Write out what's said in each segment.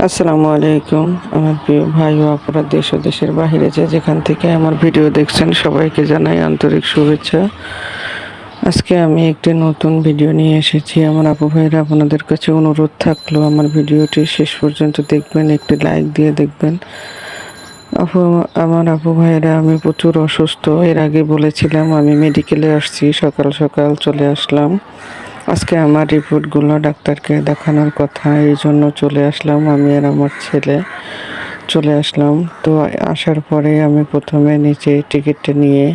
আসসালামু আলাইকুম আমার প্রিয় ভাই ও আপুরা দেশ ও দেশের বাহিরে যেখান থেকে আমার ভিডিও দেখছেন সবাইকে জানাই আন্তরিক শুভেচ্ছা। আজকে আমি একটি নতুন ভিডিও নিয়ে এসেছি। আমার আপু ভাইরা আপনাদের কাছে অনুরোধ থাকলো আমার ভিডিওটি শেষ পর্যন্ত দেখবেন, একটি লাইক দিয়ে দেখবেন। আমার আপু ভাইরা, আমি প্রচুর অসুস্থ। এর আগে বলেছিলাম আমি মেডিকেলে আসছি, সকাল সকাল চলে আসলাম। আজকে আমার রিপোর্টগুলো ডাক্তারকে দেখানোর কথা, এই জন্য চলে আসলাম। আমি আর আমার ছেলে চলে আসলাম। তো আসার পরে আমি প্রথমে নিচে টিকিটটা নিয়ে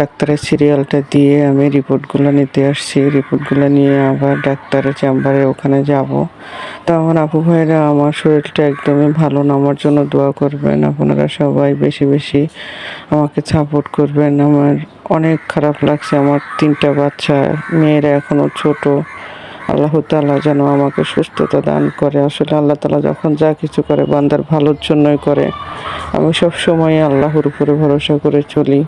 ডাক্তারের সিরিয়ালটা দিয়ে আমি রিপোর্টগুলো নিতে আসছি। রিপোর্টগুলো নিয়ে আবার ডাক্তারের চেম্বারে ওখানে যাব। তো আমার আপু ভাইরা, আমার শরীরটা একদমই ভালো না, আমার জন্য দোয়া করবেন। আপনারা সবাই বেশি বেশি আমাকে সাপোর্ট করবেন। আমার অনেক খারাপ লাগছে, আমার 3টা বাচ্চা, মেয়েরা এখনও ছোট। আল্লাহ তাআলা যেন আমাকে সুস্থতা দান করে। আসলে আল্লাহ তাআলা যখন যা কিছু করে বান্দার ভালোর জন্যই করে। আমি সব সময় আল্লাহর উপরে ভরসা করে চলি,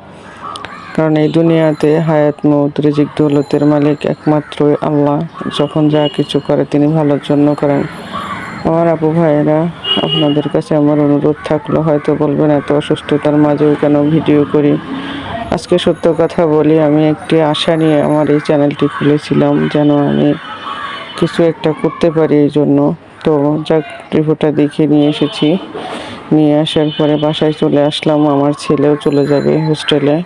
কারণ এই দুনিয়াতে হায়াত মউত রিজিক দৌলতের মালিক একমাত্র আল্লাহ। যখন যা কিছু করে তিনি ভালোর জন্য করেন। আমার আপু ভাইয়েরা, আপনাদের কাছে আমার অনুরোধ থাকলো, হয়তো বলবেন এত অসুস্থতার মাঝেও কেন ভিডিও করি। আজকে সত্য কথা বলি, আমি একটি আশা নিয়ে আমার এই চ্যানেলটি খুলেছিলাম, যেন আমি কিছু একটা করতে পারি এই জন্য। তো যাক, রিপোর্টটা দেখিয়ে নিয়ে এসেছি। নিয়ে আসার পরে বাসায় চলে আসলাম। আমার ছেলেও চলে যাবে হোস্টেলে,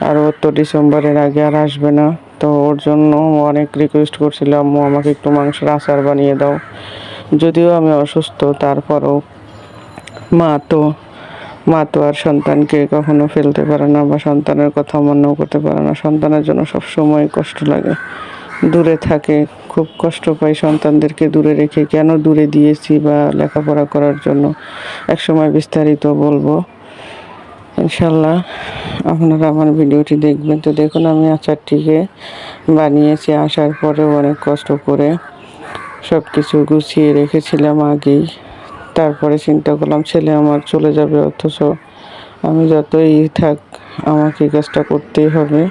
আর ও তো ডিসেম্বরের আগে আর আসবে না। তো ওর জন্য অনেক রিকোয়েস্ট করছিলাম, ও আমাকে একটু মাংসের আচার বানিয়ে দাও। যদিও আমি অসুস্থ, তারপরও মা তো মা তো আর সন্তানকে কখনো ফেলতে পারে না, বা সন্তানের কথা অমান্য করতে পারে না। সন্তানের জন্য সব সময় কষ্ট লাগে, দূরে থাকে, খুব কষ্ট পাই সন্তানদেরকে দূরে রেখে। কেন দূরে দিয়েছি বা লেখাপড়া করার জন্য একসময় বিস্তারিত বলবো ইনশাল্লাহ। আপনারা আমার ভিডিওটি দেখবেন। তো দেখুন, আমি আচারটিকে বানিয়েছি আসার পরেও অনেক কষ্ট করে সব কিছু গুছিয়ে রেখেছিলাম আগেই। তারপরে চিন্তা করলাম ছেলে আমার চলে যাবে, অথচ আমি যতই থাক আমাকে কাজটা করতেই হবে।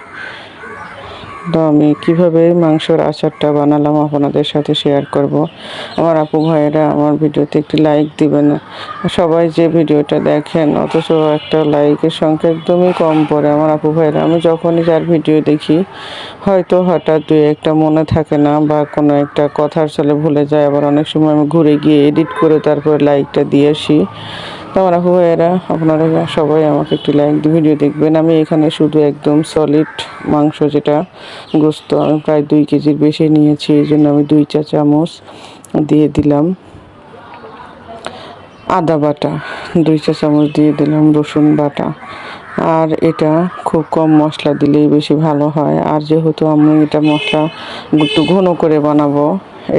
তো আমি কিভাবে মাংসের আচারটা বানালাম আপনাদের সাথে শেয়ার করব। আমার আপু ভাইয়েরা, আমার ভিডিওতে একটি লাইক দিবেন। সবাই যে ভিডিওটা দেখেন, অথচ একটা লাইকের সংখ্যা একদমই কম পড়ে। আমার আপু ভাইয়েরা, আমি যখনই যার ভিডিও দেখি, হয়তো হঠাৎ 2-1টা মনে থাকে না, বা কোনো একটা কথার চলে ভুলে যায়। আবার অনেক সময় আমি ঘুরে গিয়ে এডিট করে তারপরে লাইকটা দিয়ে আসি। তো আমার আপু ভাইয়েরা, আপনারা সবাই আমাকে একটু লাইক দিয়ে ভিডিও দেখবেন। আমি এখানে শুধু একদম সলিড মাংস, যেটা গোস্ত, আমি প্রায় 2 কেজির বেশি নিয়েছি, এই জন্য আমি 2 চা চামচ দিয়ে দিলাম আদা বাটা, 2 চা চামচ দিয়ে দিলাম রসুন বাটা। আর এটা খুব কম মশলা দিলেই বেশি ভালো হয়। আর যেহেতু আমি এটা মশলা একটু ঘন করে বানাবো,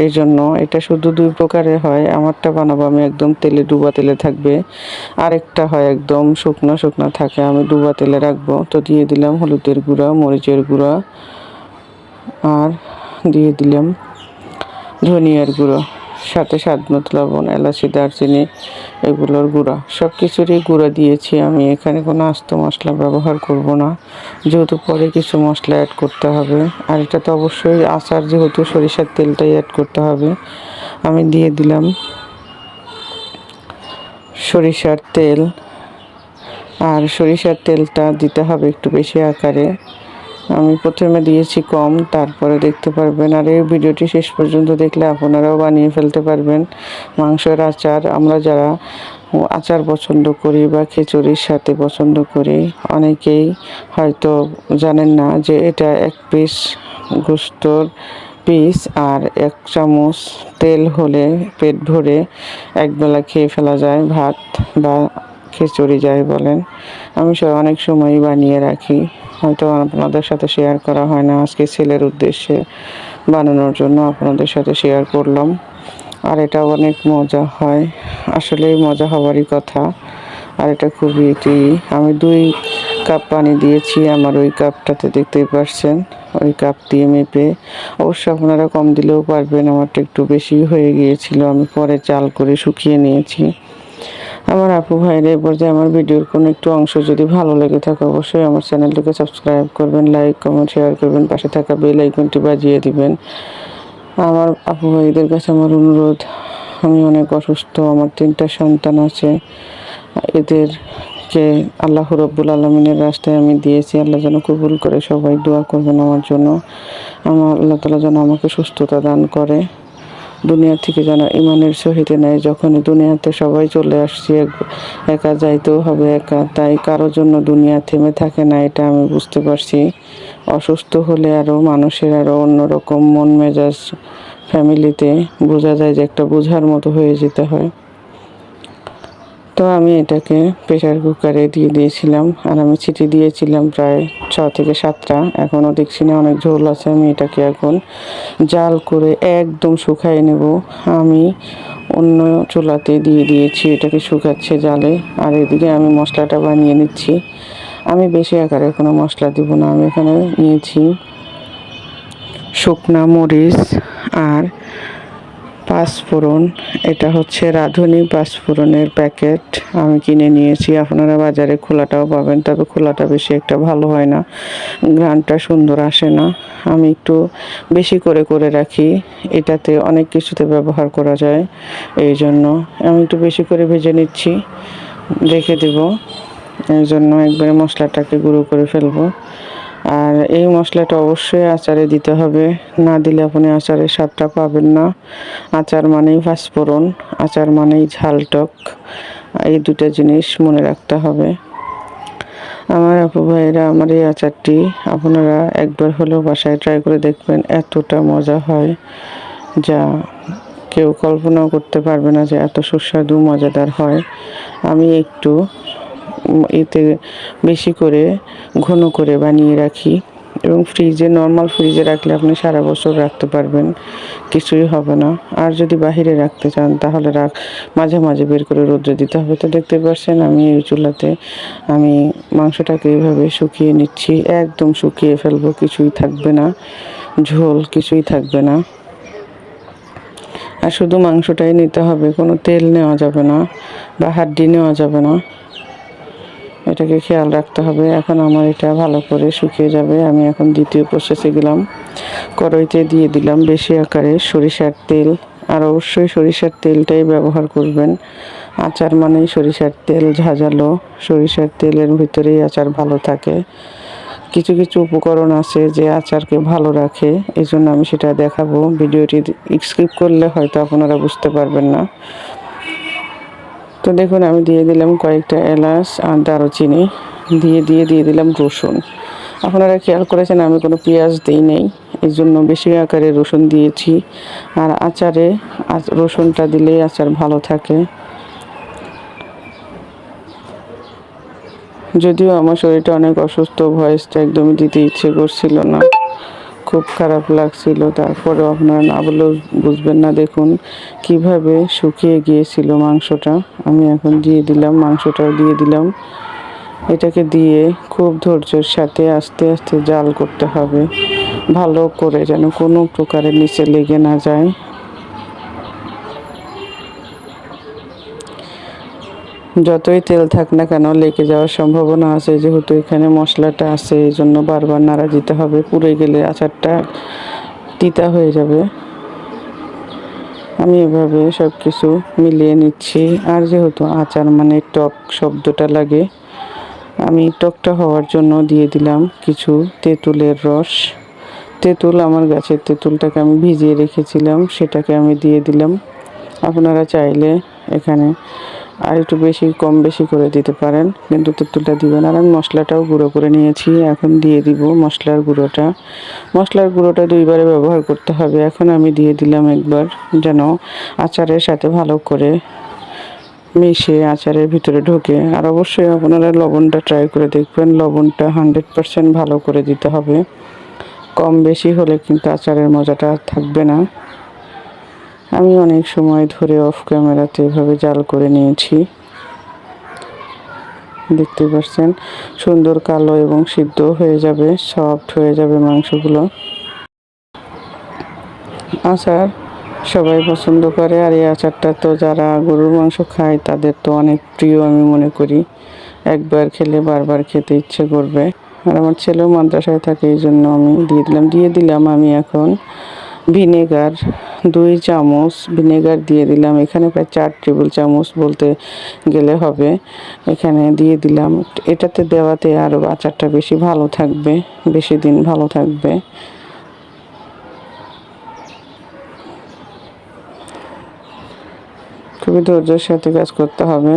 এই জন্য এটা শুধু 2 প্রকারের হয়। আমারটা বানাবো আমি একদম তেলে, ডুবা তেলে থাকবে। আরেকটা হয় একদম শুকনো শুকনো থাকে, আমি ডুবা তেলে রাখবো। তো দিয়ে দিলাম হলুদের গুঁড়া, মরিচের গুঁড়া, আর দিয়ে দিলাম ধনিয়ার গুঁড়ো, সাথে স্বাদ মতো লবণ, এলাচি, দারচিনি, এগুলোর গুঁড়া, সব কিছুরই গুঁড়া দিয়েছি। আমি এখানে কোনো আস্ত মশলা ব্যবহার করব না, যেহেতু পরে কিছু মশলা অ্যাড করতে হবে। আর এটা তো অবশ্যই আচার, যেহেতু সরিষার তেলটাই অ্যাড করতে হবে। আমি দিয়ে দিলাম সরিষার তেল, আর সরিষার তেলটা দিতে হবে একটু বেশি আকারে। আমি প্রথমে দিয়েছি কম, তারপরে দেখতে পারবেন। আর এই ভিডিওটি শেষ পর্যন্ত দেখলে আপনারাও বানিয়ে ফেলতে পারবেন মাংসের আচার। আমরা যারা আচার পছন্দ করি বা খিচুড়ির সাথে পছন্দ করি, অনেকেই হয়তো জানেন না যে এটা 1 পিস গোস্তর পিস, আর 1 চামচ তেল হলে পেট ভরে একবেলা খেয়ে ফেলা যায়, ভাত বা খিচুড়ি যাই বলেন। আমি অনেক সময়ই বানিয়ে রাখি, হয়তো আপনাদের সাথে শেয়ার করা হয় না। আজকে ছেলের উদ্দেশ্যে বানানোর জন্য আপনাদের সাথে শেয়ার করলাম। আর এটা অনেক মজা হয়, আসলেই মজা হওয়ারই কথা। আর এটা খুবই আমি 2 কাপ পানি দিয়েছি, আমার ওই কাপটাতে দেখতেই পাচ্ছেন, ওই কাপ দিয়ে মেপে। অবশ্য আপনারা কম দিলেও পারবেন, আমারটা একটু বেশি হয়ে গিয়েছিল, আমি পরে চাল করে শুকিয়ে নিয়েছি। আমার আপু ভাইরা, এবার যে আমার ভিডিওর কোনো একটু অংশ যদি ভালো লেগে থাকে, অবশ্যই আমার চ্যানেলটিকে সাবস্ক্রাইব করবেন, লাইক কমেন্ট শেয়ার করবেন, পাশে থাকা বেল আইকনটি বাজিয়ে দিবেন। আমার আপু ভাইদের কাছে আমার অনুরোধ, আমি অনেক অসুস্থ, আমার 3টা সন্তান আছে। এদেরকে আল্লাহ রব্বুল আলমিনের রাস্তায় আমি দিয়েছি। আল্লাহ যেন কবুল করে, সবাই দোয়া করবেন আমার জন্য। আল্লাহ তাআলা যেন আমাকে সুস্থতা দান করে, দুনিয়া থেকে যেন ইমানের সহিত নেয়। যখনই দুনিয়াতে সবাই চলে আসছি, একা যাইতেও হবে একা, তাই কারোর জন্য দুনিয়া থেমে থাকে না, এটা আমি বুঝতে পারছি। অসুস্থ হলে আরও মানুষের আরও অন্যরকম মন মেজাজ ফ্যামিলিতে বোঝা যায় যে একটা বোঝার মতো হয়ে যেতে হয়। তো আমি এটাকে প্রেসার কুকারে দিয়ে দিয়েছিলাম, আর আমি সিটি দিয়েছিলাম প্রায় 6 থেকে 7টা। এখনও দেখছি না, অনেক ঝোল আছে। আমি এটাকে এখন জাল করে একদম শুকাই নেব। আমি অন্য চুলাতে দিয়ে দিয়েছি, এটাকে শুকাচ্ছে জালে। আর এদিকে আমি মশলাটা বানিয়ে নিচ্ছি। আমি বেশি আকারে কোনো মশলা দিব না। আমি এখানে নিয়েছি শুকনা মরিচ আর পাঁচফোড়ন। এটা হচ্ছে রাঁধুনি পাঁচফোড়নের প্যাকেট, আমি কিনে নিয়েছি। আপনারা বাজারে খোলাটাও পাবেন, তবে খোলাটা বেশি একটা ভালো হয় না, ঘ্রাণটা সুন্দর আসে না। আমি একটু বেশি করে করে রাখি, এটাতে অনেক কিছুতে ব্যবহার করা যায়, এই জন্য আমি একটু বেশি করে ভেজে নিচ্ছি, রেখে দেব। এই জন্য একবারে মশলাটাকে গুঁড়ো করে ফেলবো। আর এই মশলাটা অবশ্যই আচারে দিতে হবে, না দিলে আপনি আচারের স্বাদটা পাবেন না। আচার মানেই পাঁচফোড়ন, আচার মানেই ঝাল টক, এই দুটো জিনিস মনে রাখতে হবে। আমার আপু ভাইয়েরা, আমার এই আচারটি আপনারা একবার হলেও বাসায় ট্রাই করে দেখবেন, এতটা মজা হয় যা কেউ কল্পনাও করতে পারবে না যে এত সুস্বাদু মজাদার হয়। আমি একটু এতে বেশি করে ঘন করে বানিয়ে রাখি, এবং নর্মাল ফ্রিজে রাখলে আপনি সারা বছর রাখতে পারবেন, কিছুই হবে না। আর যদি বাহিরে রাখতে চান তাহলে মাঝে মাঝে বের করে রোদ্রে দিতে হবে। তো দেখতে পাচ্ছেন আমি এই চুলাতে আমি মাংসটাকে এইভাবে শুকিয়ে নিচ্ছি, একদম শুকিয়ে ফেলবো, কিছুই থাকবে না, ঝোল কিছুই থাকবে না। আর শুধু মাংসটাই নিতে হবে, কোনো তেল নেওয়া যাবে না বা হাড্ডি নেওয়া যাবে না, এটাকে খেয়াল রাখতে হবে। এখন আমার এটা ভালো করে শুকিয়ে যাবে। আমি এখন দ্বিতীয় প্রসেসে গেলাম, কড়াইতে দিয়ে দিলাম বেশি আকারে সরিষার তেল। আর অবশ্যই সরিষার তেলটাই ব্যবহার করবেন, আচার মানেই সরিষার তেল, ঝাঁঝালো সরিষার তেলের ভিতরেই আচার ভালো থাকে। কিছু কিছু উপকরণ আছে যে আচারকে ভালো রাখে, এই জন্য আমি সেটা দেখাবো। ভিডিওটি স্কিপ করলে হয়তো আপনারা বুঝতে পারবেন না। তো দেখুন, আমি দিয়ে দিলাম কয়েকটা এলাচ আর দারুচিনি, দিয়ে দিলাম রসুন। আপনারা খেয়াল করেছেন আমি কোনো পেঁয়াজ দিই নেই, এই জন্য বেশি আকারে রসুন দিয়েছি। আর আচারে রসুনটা দিলেই আচার ভালো থাকে। যদিও আমার শরীরটা অনেক অসুস্থ, ভয়েসটা একদমই দিতে ইচ্ছে করছিল না, খুব খারাপ লাগছিল, তারপরেও আপনারা না বলেও বুঝবেন না। দেখুন কিভাবে শুকিয়ে গিয়েছিল মাংসটা। আমি এখন দিয়ে দিলাম, মাংসটাও দিয়ে দিলাম। এটাকে দিয়ে খুব ধৈর্যের সাথে আস্তে আস্তে জাল করতে হবে, ভালো করে, যেন কোনো প্রকারের নিচে লেগে না যায়। যতই তেল থাক না কেন লেগে যাওয়ার সম্ভাবনা আছে, যেহেতু এখানে মশলাটা আছে, এই জন্য বারবার নাড়া দিতে হবে, পুড়ে গেলে আচারটা তিতা হয়ে যাবে। আমি এভাবে সব কিছু মিলিয়ে নিচ্ছি। আর যেহেতু আচার মানে টক শব্দটা লাগে, আমি টকটা হওয়ার জন্য দিয়ে দিলাম কিছু তেঁতুলের রস। তেঁতুল, আমার গাছের তেঁতুলটাকে আমি ভিজিয়ে রেখেছিলাম, সেটাকে আমি দিয়ে দিলাম। আপনারা চাইলে এখানে আর একটু কম বেশি করে দিতে পারেন, কিন্তু তেঁতুলটা দিবেন। আর আমি মশলাটাও গুঁড়ো করে নিয়েছি, এখন দিয়ে দিব মশলার গুঁড়োটা। মশলার গুঁড়োটা 2বারে ব্যবহার করতে হবে। এখন আমি দিয়ে দিলাম একবার, যেন আচারের সাথে ভালো করে মিশে আচারের ভিতরে ঢোকে। আর অবশ্যই আপনারা লবণটা ট্রাই করে দেখবেন, লবণটা 100% ভালো করে দিতে হবে, কম বেশি হলে কিন্তু আচারের মজাটা থাকবে না। আমি অনেক সময় ধরে অফ ক্যামেরাতে এভাবে জাল করে নিয়েছি, দেখতে পাচ্ছেন সুন্দর কালো এবং সিদ্ধ হয়ে যাবে, সফট হয়ে যাবে মাংসগুলো। আচার সবাই পছন্দ করে, আর এই আচারটা তো যারা গরুর মাংস খায় তাদের তো অনেক প্রিয়, আমি মনে করি। একবার খেলে বারবার খেতে ইচ্ছে করবে। আর আমার ছেলেও মাদ্রাসায় থাকে, এই জন্য আমি দিয়ে দিলাম আমি এখন ভিনেগার 2 চামচ ভিনেগার দিয়ে দিলাম। এখানে প্রায় 4 টেবিল চামচ বলতে গেলে হবে। এখানে দিয়ে দিলাম। এটাতে দেওয়াতে আরও আচারটা বেশি ভালো থাকবে, বেশি দিন ভালো থাকবে। খুবই ধৈর্যের সাথে কাজ করতে হবে,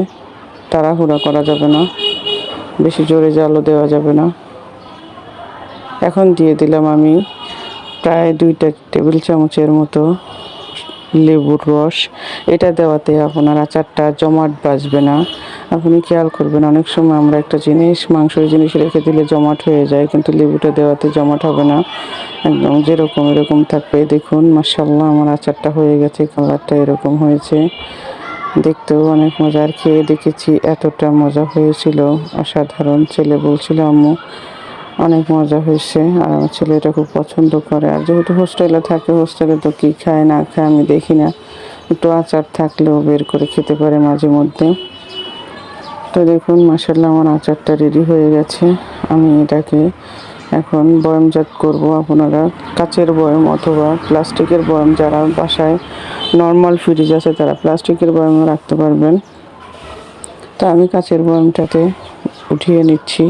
তাড়াহুড়া করা যাবে না, বেশি জোরে জালও দেওয়া যাবে না। এখন দিয়ে দিলাম আমি প্রায় 2 টেবিল চামচের মতো লেবুর রস। এটা দেওয়াতে আপনার আচারটা জমাট বাঁচবে না। আপনি খেয়াল করবেন, অনেক সময় আমরা একটা জিনিস, মাংসের জিনিস রেখে দিলে জমাট হয়ে যায়, কিন্তু লেবুটা দেওয়াতে জমাট হবে না, একদম যেরকম এরকম থাকবে। দেখুন মাশাআল্লাহ আমার আচারটা হয়ে গেছে, কালারটা এরকম হয়েছে, দেখতেও অনেক মজার। খেয়ে দেখেছি, এতটা মজা হয়েছিল, অসাধারণ। ছেলে বলছিল আম্মু অনেক মজা হয়েছে, আর আমার ছেলে এটা খুব পছন্দ করে। আর যেহেতু হোস্টেলে থাকে, হোস্টেলে তো কী খায় না খায় আমি দেখি না, একটু আচার থাকলেও বের করে খেতে পারে মাঝে মধ্যে। তো দেখুন মাশাআল্লাহ আমার আচারটা রেডি হয়ে গেছে। আমি এটাকে এখন বয়মজাত করব। আপনারা কাচের বয়ম অথবা প্লাস্টিকের বয়ম, যারা বাসায় নর্মাল ফ্রিজ আছে তারা প্লাস্টিকের বয়মও রাখতে পারবেন। তো আমি কাচের বয়মটাতে উঠিয়ে নিচ্ছি।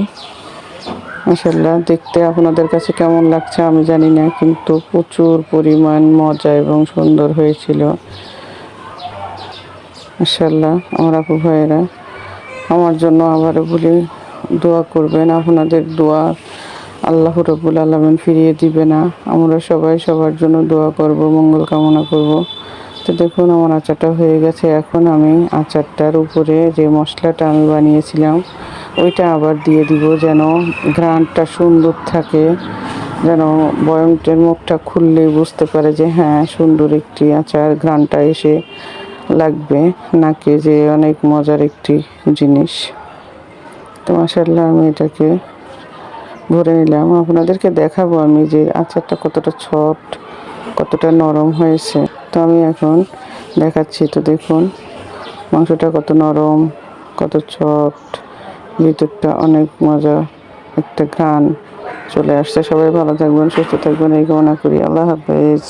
মাশাআল্লাহ দেখতে আপনাদের কাছে কেমন লাগছে আমি জানি না, কিন্তু প্রচুর পরিমাণ মজা এবং সুন্দর হয়েছিল। মাশাআল্লাহ আমার আপু ভাইয়েরা, আমার জন্য আবারও বলি দোয়া করবেন। আপনাদের দোয়া আল্লাহ রাব্বুল আলামিন ফিরিয়ে দিবে না। আমরা সবাই সবার জন্য দোয়া করব, মঙ্গল কামনা করব। তো দেখুন আমার আচারটা হয়ে গেছে। এখন আমি আচারটার উপরে যে মশলাটা আমি বানিয়েছিলাম ওইটা আবার দিয়ে দিব, যেন ঘ্রাণটা সুন্দর থাকে, যেন বয়মটার মুখটা খুললেই বুঝতে পারে যে হ্যাঁ সুন্দর একটি আচার, ঘ্রাণটা এসে লাগবে নাকে যে অনেক মজার একটি জিনিস। তো মাশাআল্লাহ আমি এটাকে ভরে নিলাম। আপনাদেরকে দেখাবো আমি যে আচারটা কতটা সফট, কতটা নরম হয়েছে। তো আমি এখন দেখাচ্ছি। তো দেখুন মাংসটা কত নরম, কত সফট, ভিতরটা অনেক মজা, একটা ঘ্রাণ চলে আসছে। সবাই ভালো থাকবেন, সুস্থ থাকবেন এই কামনা করি। আল্লাহ হাফেজ।